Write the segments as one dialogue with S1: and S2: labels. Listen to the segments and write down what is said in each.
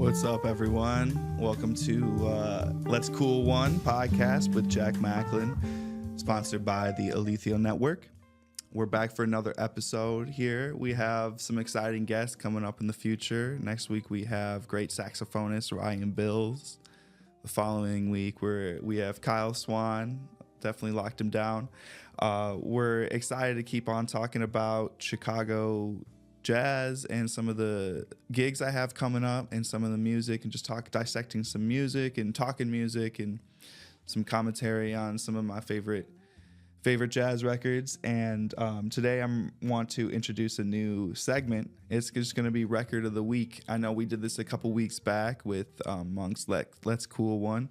S1: What's up, everyone? Welcome to Let's Cool One podcast with Jack Macklin, sponsored by the Alithio Network. We're back for another episode here. We have some exciting guests coming up in the future. Next week, we have great saxophonist Ryan Bills. The following week, we have Kyle Swan. Definitely locked him down. We're excited to keep on talking about Chicago jazz and some of the gigs I have coming up and some of the music, and just dissecting some music and talking music and some commentary on some of my favorite jazz records. And today I want to introduce a new segment. It's just going to be Record of the Week. I know we did this a couple weeks back with Monk's Let's Cool One,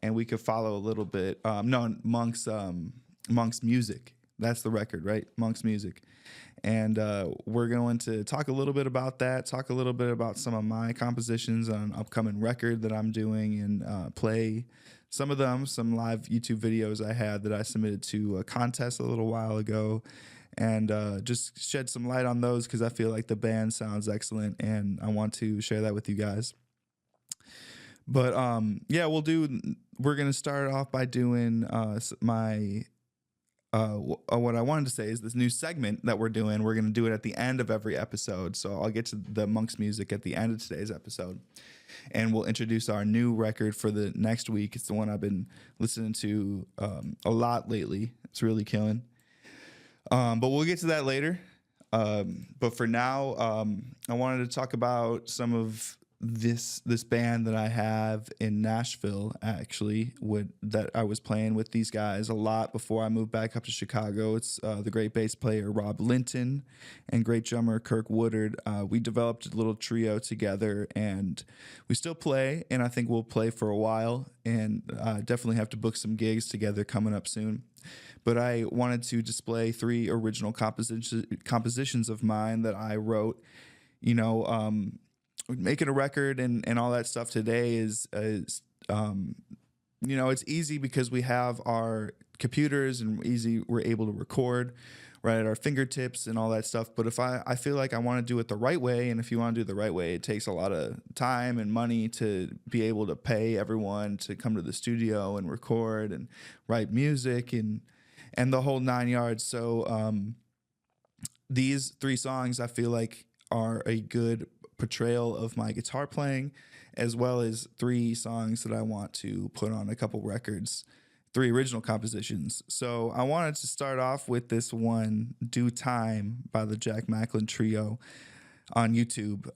S1: and we could follow a little bit. Monk's Music. That's the record, right? Monk's Music. And we're going to talk a little bit about that, talk a little bit about some of my compositions on an upcoming record that I'm doing, and play some live YouTube videos I had that I submitted to a contest a little while ago, and just shed some light on those because I feel like the band sounds excellent and I want to share that with you guys. But we're going to start off by doing what I wanted to say is this new segment that we're doing. We're going to do it at the end of every episode. So I'll get to the Monk's Music at the end of today's episode, and we'll introduce our new record for the next week. It's the one I've been listening to a lot lately. It's really killing. But we'll get to that later. But for now, I wanted to talk about some of this band that I have in Nashville, actually, that I was playing with these guys a lot before I moved back up to Chicago. It's the great bass player Rob Linton and great drummer Kirk Woodard. We developed a little trio together, and we still play, and I think we'll play for a while, and definitely have to book some gigs together coming up soon. But I wanted to display 3 original compositions of mine that I wrote. Making a record and all that stuff today is it's easy because we have our computers and we're able to record right at our fingertips and all that stuff. But if I feel like I want to do it the right way, and if you want to do it the right way, it takes a lot of time and money to be able to pay everyone to come to the studio and record and write music and the whole 9 yards. So these 3 songs I feel like are a good portrayal of my guitar playing, as well as 3 songs that I want to put on a couple records, 3 original compositions. So I wanted to start off with this one, Due Time by the Jack Macklin Trio on YouTube.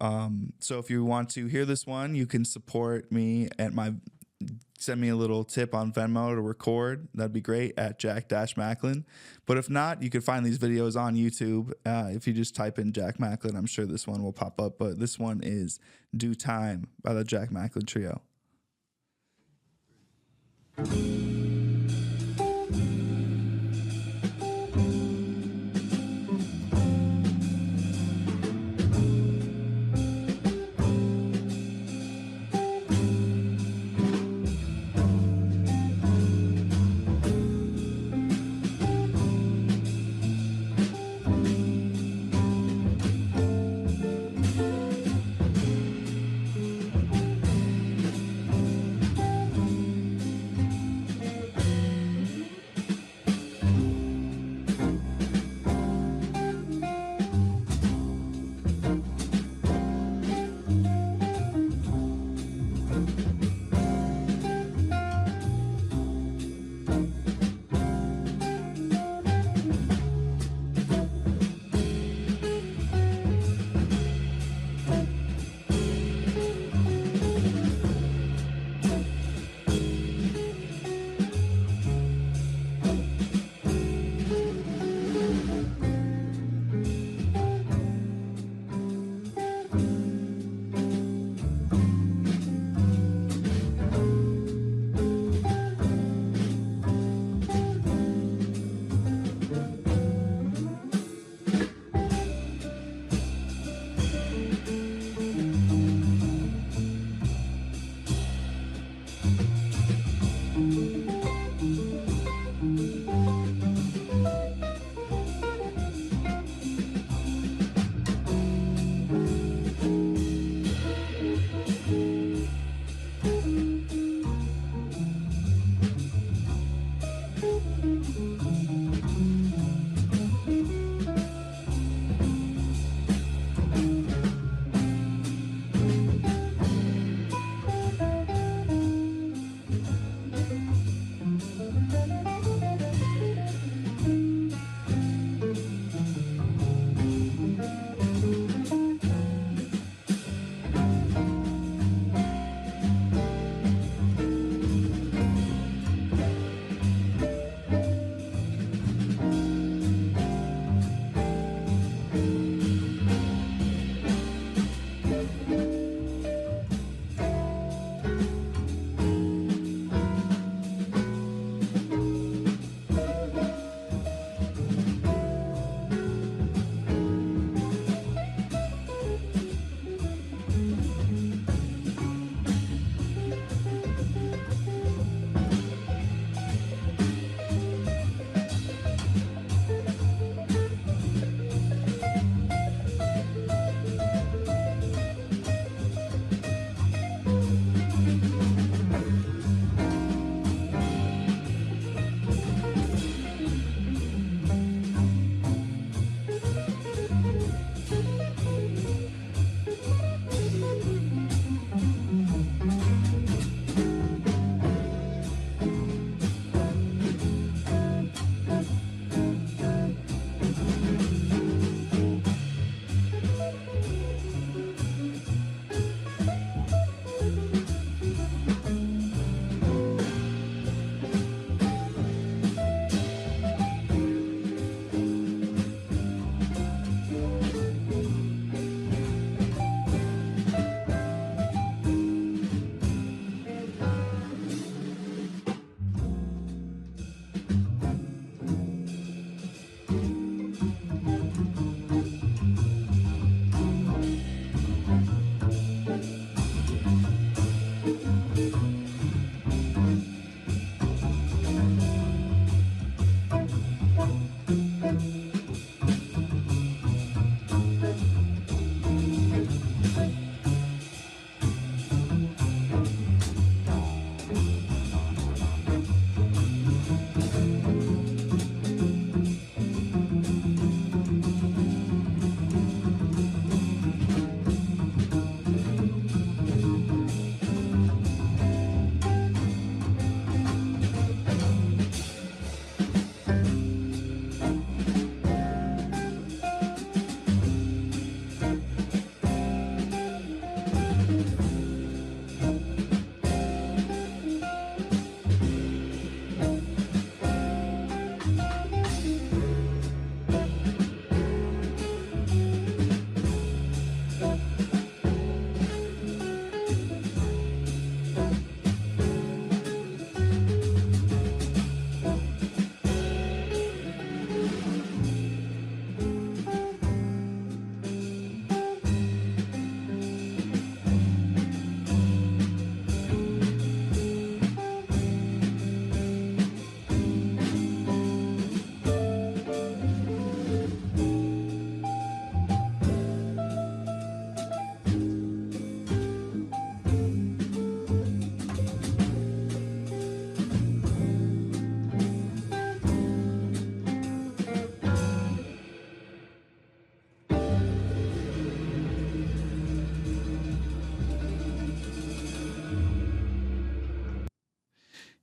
S1: So if you want to hear this one, you can support me at send me a little tip on Venmo to record. That'd be great at Jack-Macklin. But if not, you can find these videos on YouTube. If you just type in Jack Macklin, I'm sure this one will pop up. But this one is Due Time by the Jack Macklin Trio.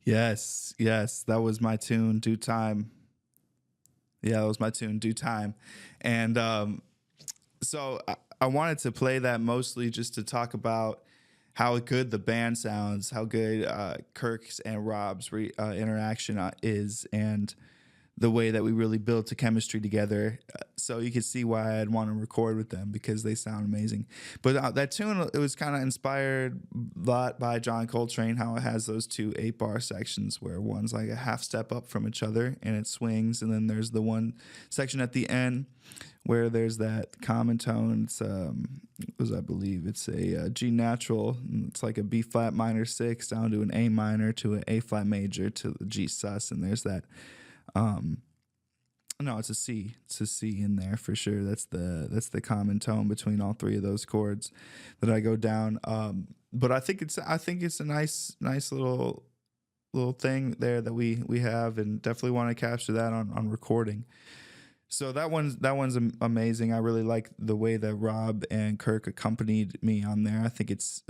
S1: Yes, yes, that was my tune, Due Time. Yeah, that was my tune, Due Time. And so I wanted to play that mostly just to talk about how good the band sounds, how good Kirk's and Rob's interaction is, and the way that we really built a chemistry together. So you could see why I'd want to record with them because they sound amazing. But that tune, it was kind of inspired a lot by John Coltrane, how it has those two 8-bar sections where one's like a half step up from each other and it swings. And then there's the one section at the end where there's that common tone. It's, I believe it's a G natural. It's like a B flat minor 6 down to an A minor to an A flat major to the G sus. And there's that no, it's a C. It's a C in there for sure. That's the common tone between all three of those chords that I go down. But I think it's a nice little thing there that we have, and definitely want to capture that on recording. So that one's amazing. I really like the way that Rob and Kirk accompanied me on there. I think it's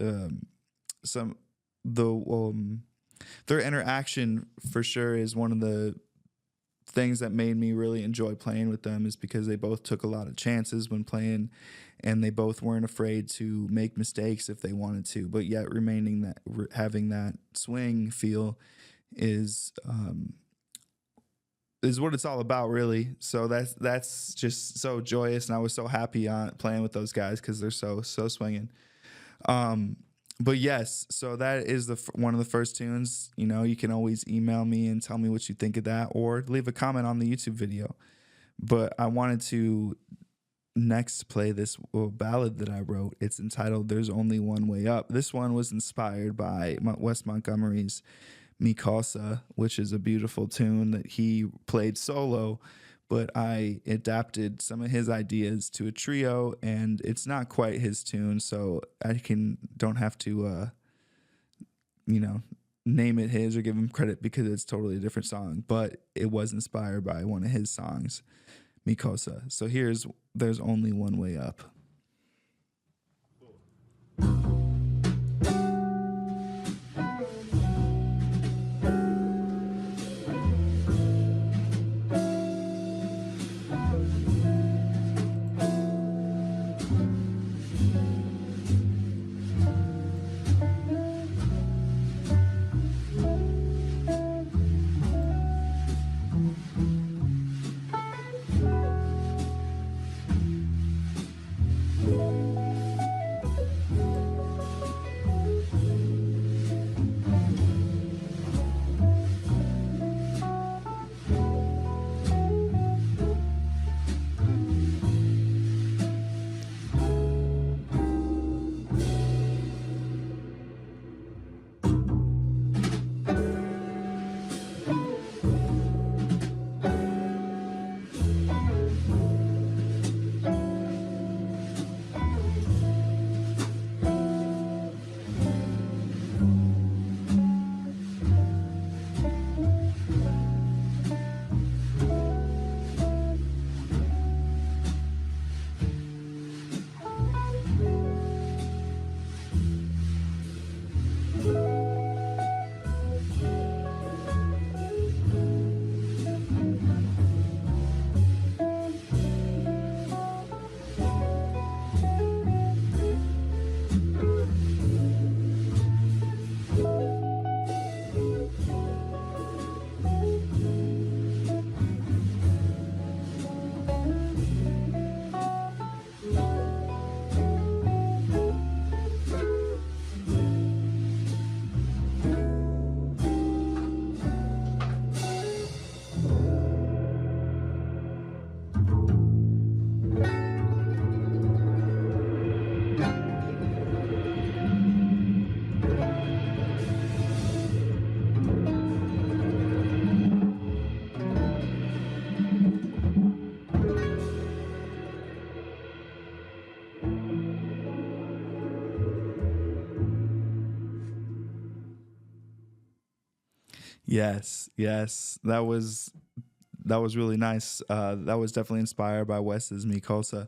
S1: some the their interaction for sure is one of the things that made me really enjoy playing with them, is because they both took a lot of chances when playing, and they both weren't afraid to make mistakes if they wanted to, but yet remaining that having that swing feel is what it's all about, really. So that's just so joyous, and I was so happy on playing with those guys because they're so swinging. But yes, so that is one of the first tunes. You know, you can always email me and tell me what you think of that, or leave a comment on the YouTube video. But I wanted to next play this ballad that I wrote. It's entitled "There's Only One Way Up." This one was inspired by Wes Montgomery's "Mi Cosa," which is a beautiful tune that he played solo, but I adapted some of his ideas to a trio, and it's not quite his tune, so I don't have to name it his or give him credit because it's totally a different song, but it was inspired by one of his songs, "Mi Cosa." So "There's Only One Way Up." Yes, that was really nice. That was definitely inspired by Wes's "Mi Cosa,"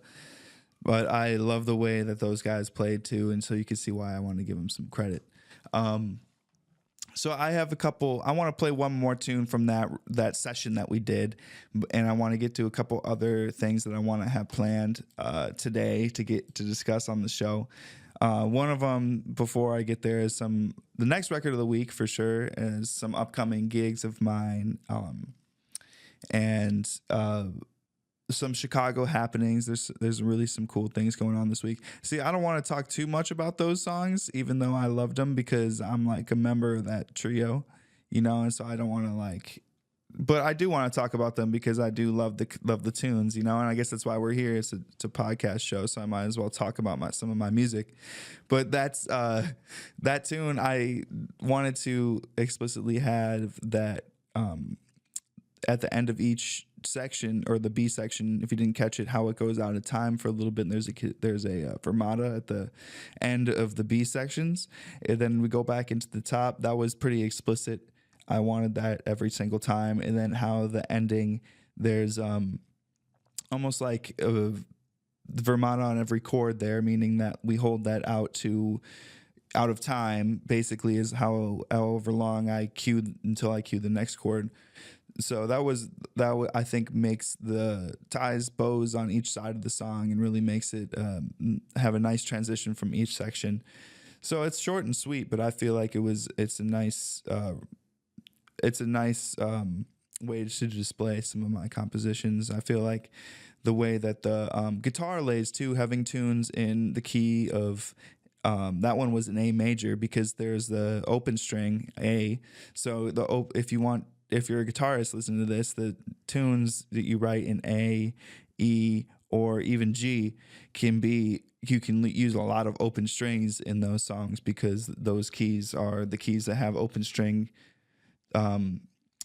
S1: but I love the way that those guys played too, and so you can see why I want to give them some credit. So I have a couple. I want to play one more tune from that session that we did, and I want to get to a couple other things that I want to have planned today to discuss on the show. One of them before I get there is the next record of the week for sure is some upcoming gigs of mine, and some Chicago happenings. There's really some cool things going on this week. See, I don't want to talk too much about those songs, even though I loved them because I'm like a member of that trio, and so I don't want to but I do want to talk about them because I do love the tunes, and I guess that's why we're here. It's a podcast show, so I might as well talk about some of my music. But that's that tune I wanted to explicitly have that at the end of each section, or the B section, if you didn't catch it, how it goes out of time for a little bit, and there's a fermata at the end of the B sections, and then we go back into the top. That was pretty explicit. I wanted that every single time. And then how the ending, there's almost like a fermata on every chord there, meaning that we hold that out of time, basically, is however long I cue until I cue the next chord. So that I think makes ties bows on each side of the song and really makes it have a nice transition from each section. So it's short and sweet, but I feel like it's a nice way to display some of my compositions. I feel like the way that the guitar lays too, having tunes in the key of that one was an A major because there's the open string A. So if you're a guitarist listening to this, the tunes that you write in A, E, or even G you can use a lot of open strings in those songs because those keys are the keys that have open string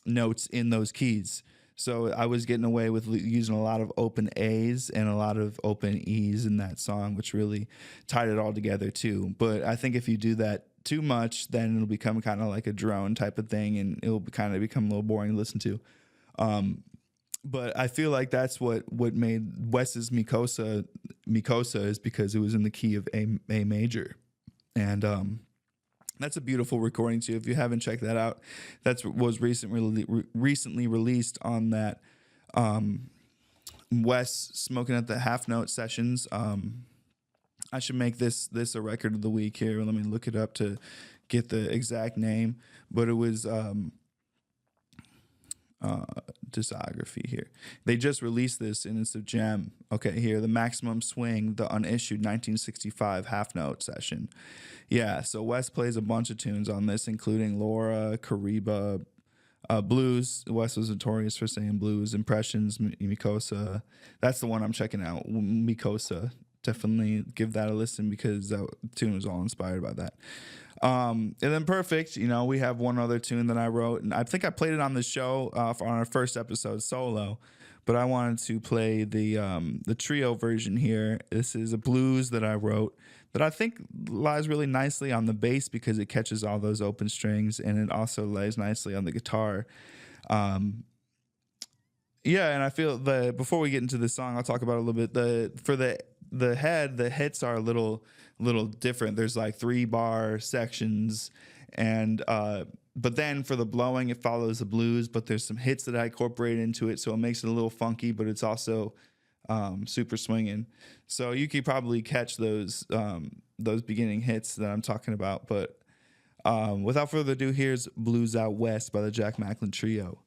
S1: notes in those keys. So I was getting away with using a lot of open A's and a lot of open E's in that song, which really tied it all together too. But I think if you do that too much, then it'll become kind of like a drone type of thing, and it'll kind of become a little boring to listen to. But I feel like that's what made Wes's Mikosa is because it was in the key of A major, and that's a beautiful recording too. If you haven't checked that out, that was recently released on that Wes Smoking at the Half Note sessions. I should make this a record of the week here. Let me look it up to get the exact name. But it was discography here. They just released this and it's a gem. Okay, here, the Maximum Swing, the unissued 1965 half note session. Yeah, so Wes plays a bunch of tunes on this, including Laura, Kariba, blues. Wes was notorious for saying blues. Impressions, Mikosa. That's the one I'm checking out. Mikosa. Definitely give that a listen because that tune was all inspired by that. And then Perfect, we have one other tune that I wrote, and I think I played it on the show on our first episode solo, but I wanted to play the trio version here. This is a blues that I wrote that I think lies really nicely on the bass because it catches all those open strings, and it also lays nicely on the guitar. Yeah, and I feel before we get into the song, I'll talk about it a little bit. For the head, the hits are a little different. There's like 3-bar sections, and but then for the blowing, it follows the blues, but there's some hits that I incorporate into it, so it makes it a little funky, but it's also super swinging. So you could probably catch those beginning hits that I'm talking about. But without further ado, here's Blues Out West by the Jack Macklin Trio.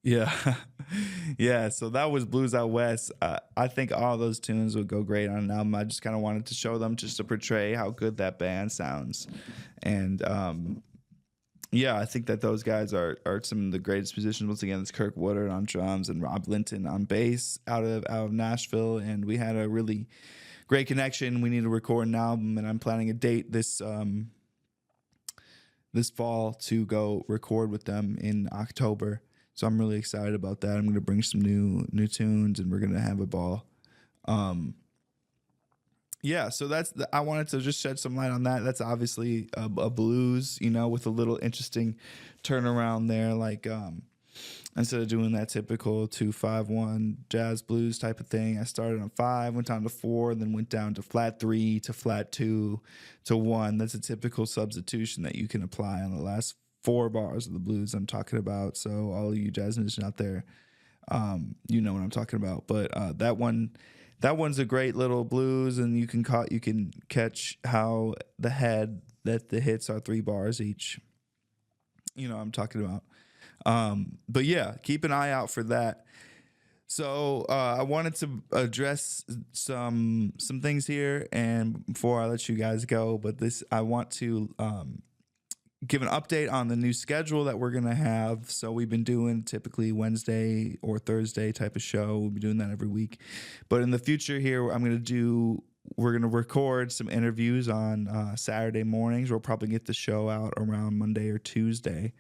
S1: Yeah. Yeah. So that was Blues Out West. I think all those tunes would go great on an album. I just kind of wanted to show them just to portray how good that band sounds. And yeah, I think that those guys are some of the greatest musicians. Once again, it's Kirk Woodard on drums and Rob Linton on bass out of Nashville. And we had a really great connection. We need to record an album, and I'm planning a date this fall to go record with them in October. So I'm really excited about that. I'm going to bring some new tunes, and we're going to have a ball. Yeah, so I wanted to just shed some light on that. That's obviously a blues, with a little interesting turnaround there. Like instead of doing that typical 2-5-1 jazz blues type of thing, I started on 5, went down to 4, then went down to flat 3 to flat 2 to 1. That's a typical substitution that you can apply on the last 4 bars of the blues I'm talking about. So all of you jazz musicians out there, you know what I'm talking about. But that one's a great little blues, and you can catch how the hits are 3 bars each. You know what I'm talking about. But yeah, keep an eye out for that. So I wanted to address some things here, and before I let you guys go, but I want to give an update on the new schedule that we're gonna have. So we've been doing typically Wednesday or Thursday type of show. We'll be doing that every week, but in the future here, we're gonna record some interviews on Saturday mornings. We'll probably get the show out around Monday or Tuesday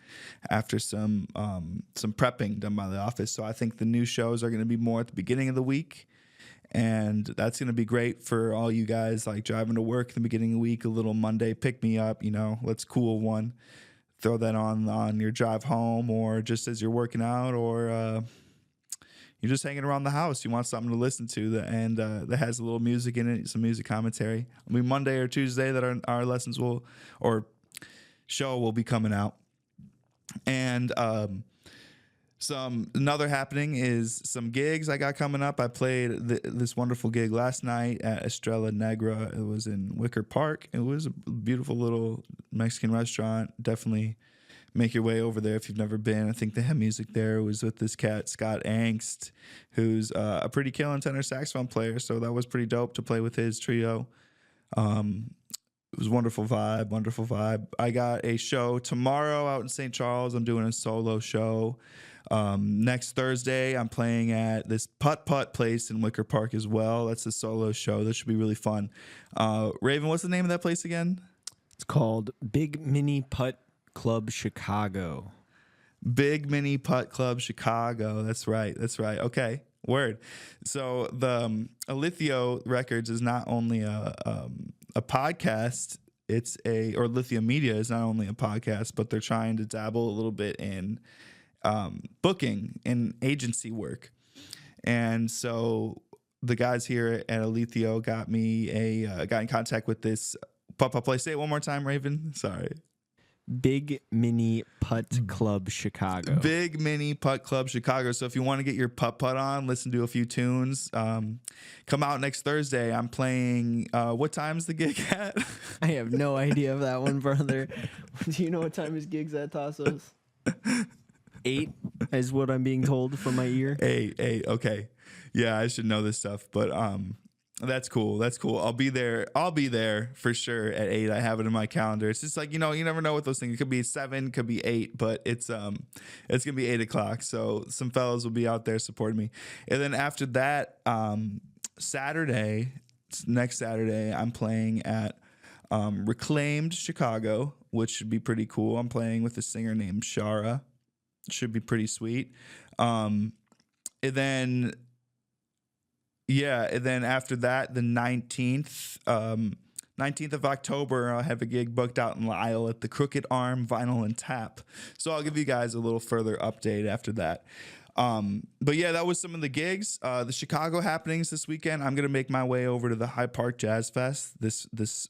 S1: after some prepping done by the office. So I think the new shows are gonna be more at the beginning of the week. And that's going to be great for all you guys like driving to work in the beginning of the week, a little Monday pick me up, let's cool one. Throw that on your drive home, or just as you're working out, or you're just hanging around the house. You want something to listen to that has a little music in it, some music commentary. Monday or Tuesday that our lessons show will be coming out. And another happening is some gigs I got coming up. I played this wonderful gig last night at Estrella Negra. It was in Wicker Park. It was a beautiful little Mexican restaurant. Definitely make your way over there if you've never been. I think they have music there. It was with this cat, Scott Angst, who's a pretty killing tenor saxophone player. So that was pretty dope to play with his trio. It was a wonderful vibe. I got a show tomorrow out in St. Charles. I'm doing a solo show. Next Thursday, I'm playing at this putt place in Wicker Park as well. That's a solo show. That should be really fun. Raven, what's the name of that place again?
S2: It's called Big Mini Putt Club Chicago.
S1: Big Mini Putt Club Chicago. That's right. Okay. Word. So the Alithio Records is not only a podcast. Or Alithio Media is not only a podcast, but they're trying to dabble a little bit in booking and agency work. And so the guys here at Alithio got in contact with this putt place. Say it one more time, Raven. Sorry.
S2: Big Mini Putt Club Chicago.
S1: Big Mini Putt Club Chicago. So if you want to get your putt on, listen to a few tunes, come out next Thursday. I'm playing, what time's the gig at?
S2: I have no idea of that one, brother. Do you know what time his gig's at, Tassos? 8 is what I'm being told from my ear.
S1: 8. Okay. Yeah, I should know this stuff, but that's cool. I'll be there for sure at 8. I have it in my calendar. It's just like, you never know with those things. It could be 7, could be 8, but it's gonna be 8 o'clock. So some fellas will be out there supporting me. And then after that, next Saturday, I'm playing at Reclaimed Chicago, which should be pretty cool. I'm playing with a singer named Shara. Should be pretty sweet. And then after that, the 19th of October, I'll have a gig booked out in Lisle at the Crooked Arm Vinyl and Tap. So I'll give you guys a little further update after that. But yeah, that was some of the gigs. The Chicago happenings this weekend. I'm gonna make my way over to the Hyde Park Jazz Fest this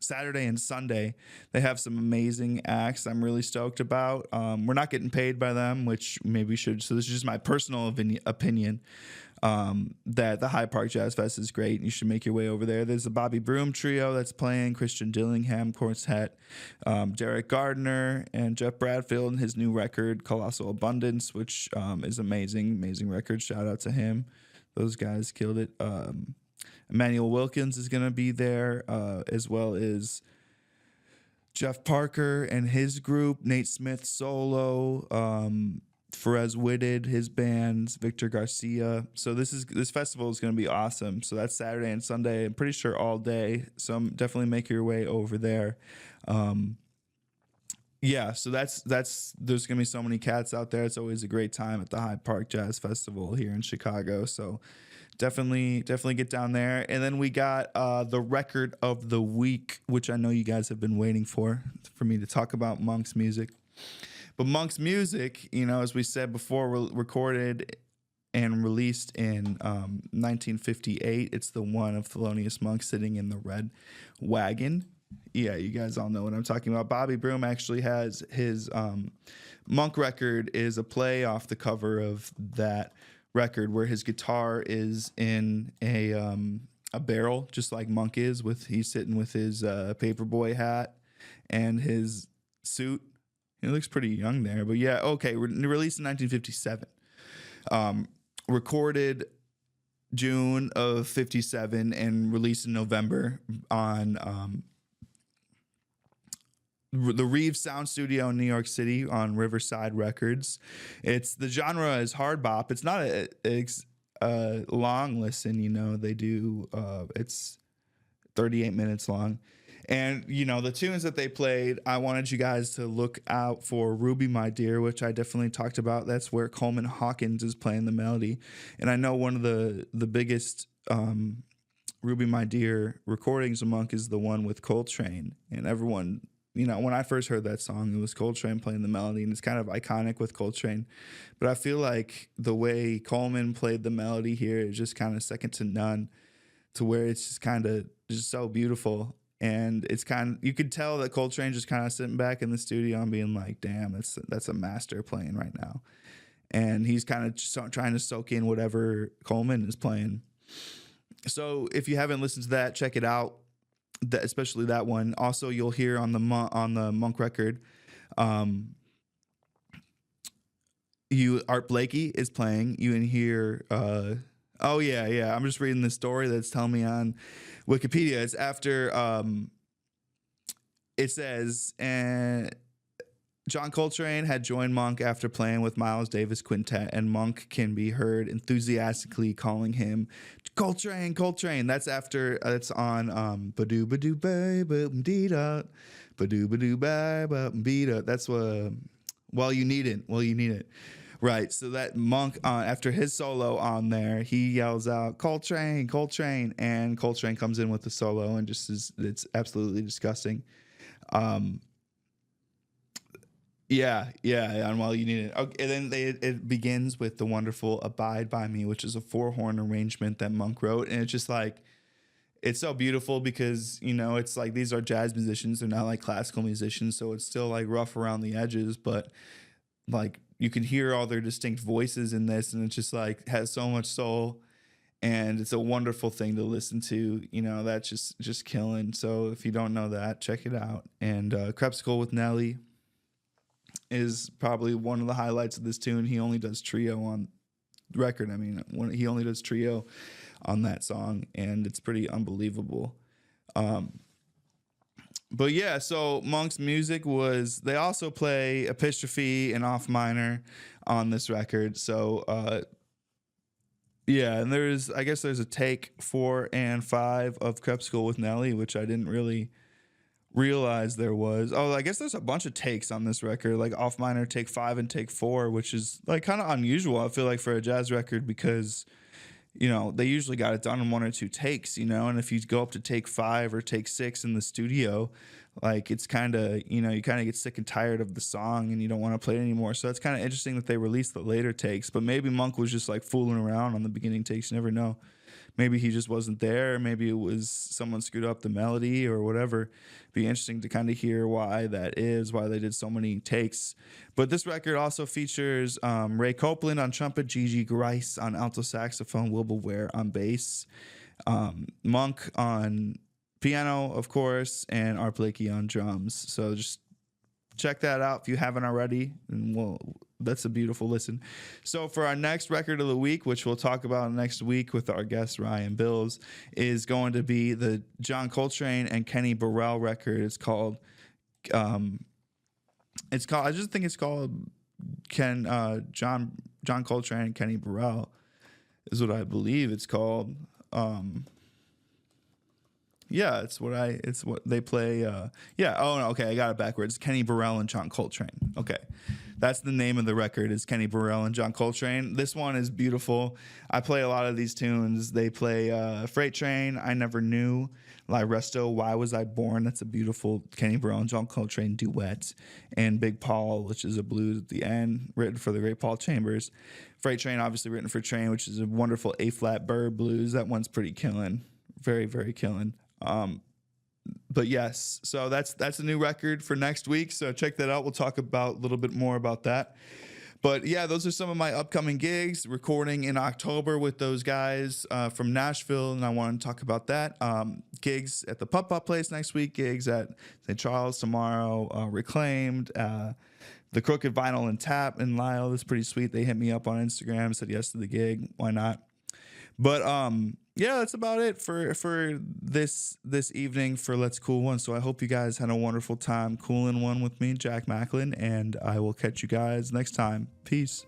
S1: Saturday and Sunday, they have some amazing acts I'm really stoked about. We're not getting paid by them, which maybe we should. So this is just my personal opinion, that the Hyde Park Jazz Fest is great. You should make your way over there. There's a Bobby Broom trio that's playing, Christian Dillingham quartet, Derek Gardner, and Jeff Bradfield and his new record, Colossal Abundance, which is amazing record. Shout out to him. Those guys killed it. Emmanuel Wilkins is going to be there, as well as Jeff Parker and his group, Nate Smith solo, Perez Whitted, his bands, Victor Garcia. So this festival is going to be awesome. So that's Saturday and Sunday. I'm pretty sure all day. So definitely make your way over there. Yeah, so that's there's gonna be so many cats out there. It's always a great time at the Hyde Park Jazz Festival here in Chicago. So definitely get down there. And then we got the record of the week, which I know you guys have been waiting for me to talk about Monk's music. But Monk's music, as we said before, recorded and released in 1958. It's the one of Thelonious Monk sitting in the red wagon. Yeah, you guys all know what I'm talking about. Bobby Broom actually has his Monk record is a play off the cover of that record where his guitar is in a barrel, just like Monk is. He's sitting with his paperboy hat and his suit. He looks pretty young there, but yeah, okay. Released in 1957, recorded June of 57, and released in November on the Reeves Sound Studio in New York City on Riverside Records. The genre is hard bop. It's not a long listen, they do, it's 38 minutes long. And, the tunes that they played, I wanted you guys to look out for Ruby My Dear, which I definitely talked about. That's where Coleman Hawkins is playing the melody. And I know one of the biggest Ruby My Dear recordings of Monk is the one with Coltrane. And everyone, when I first heard that song, it was Coltrane playing the melody, and it's kind of iconic with Coltrane. But I feel like the way Coleman played the melody here is just kind of second to none, to where it's just kind of just so beautiful. And it's you could tell that Coltrane just kind of sitting back in the studio and being like, damn, that's a master playing right now. And he's kind of just trying to soak in whatever Coleman is playing. So if you haven't listened to that, check it out. Especially that one. Also, you'll hear on the Monk record, Art Blakey is playing. You can hear, yeah. I'm just reading the story that's telling me on Wikipedia. It's after, it says, John Coltrane had joined Monk after playing with Miles Davis Quintet, and Monk can be heard enthusiastically calling him Coltrane, Coltrane. That's after, it's on Badoo Badoo Bay Bum Dee Da, Badoo Badoo Bay Bum Dee Da. That's what While You Need It. Right, so that Monk, after his solo on there, he yells out, Coltrane, Coltrane, and Coltrane comes in with the solo and it's absolutely disgusting. Yeah, on While You Need It. Okay, and then it begins with the wonderful Abide By Me, which is a 4-horn arrangement that Monk wrote, and it's just like, it's so beautiful because, it's like these are jazz musicians, they're not like classical musicians, so it's still like rough around the edges, but like you can hear all their distinct voices in this, and it just like has so much soul, and it's a wonderful thing to listen to. That's just killing. So if you don't know that, check it out. And Crepsicle with Nelly is probably one of the highlights of this tune. He only does trio on record. He only does trio on that song, and it's pretty unbelievable. But yeah, so Monk's music they also play Epistrophe and Off Minor on this record. So, and I guess there's a take 4 and 5 of Crepsicle with Nelly, which I didn't really realize there was. Oh, I guess there's a bunch of takes on this record, like Off Minor take 5 and take 4, which is like kind of unusual, I feel like, for a jazz record, because they usually got it done in 1 or 2 takes, and if you go up to take 5 or take 6 in the studio, like it's kind of, you kind of get sick and tired of the song and you don't want to play it anymore. So it's kind of interesting that they released the later takes, but maybe Monk was just like fooling around on the beginning takes. You never know. maybe he just wasn't there. Maybe it was someone screwed up the melody or whatever. Be interesting to kind of hear why that is, why they did so many takes. But this record also features Ray Copeland on trumpet, Gigi Grice on alto saxophone, Wilbur Ware on bass, Monk on piano, of course, and Art Blakey on drums. So just check that out if you haven't already, and that's a beautiful listen. So for our next record of the week, which we'll talk about next week with our guest Ryan Bills, is going to be the John Coltrane and Kenny Burrell record. It's called I just think it's called John Coltrane and Kenny Burrell is what I believe it's called. Yeah, it's what they play. Yeah. Oh, no, okay. I got it backwards. Kenny Burrell and John Coltrane. Okay. That's the name of the record, is Kenny Burrell and John Coltrane. This one is beautiful. I play a lot of these tunes. They play Freight Train, I Never Knew, La Resto, Why Was I Born? That's a beautiful Kenny Burrell and John Coltrane duet. And Big Paul, which is a blues at the end, written for the great Paul Chambers. Freight Train, obviously written for Train, which is a wonderful A-flat bird blues. That one's pretty killing. Very, very killing. But yes, so that's a new record for next week. So check that out. We'll talk about a little bit more about that. But yeah, those are some of my upcoming gigs, recording in October with those guys from Nashville, and I want to talk about that. Gigs at the Pup Up Place next week, gigs at St. Charles tomorrow, Reclaimed, the Crooked Vinyl and Tap in Lyle. That's pretty sweet. They hit me up on Instagram, said yes to the gig. Why not? But yeah, that's about it for this evening for Let's Cool One. So I hope you guys had a wonderful time cooling one with me, Jack Macklin, and I will catch you guys next time. Peace.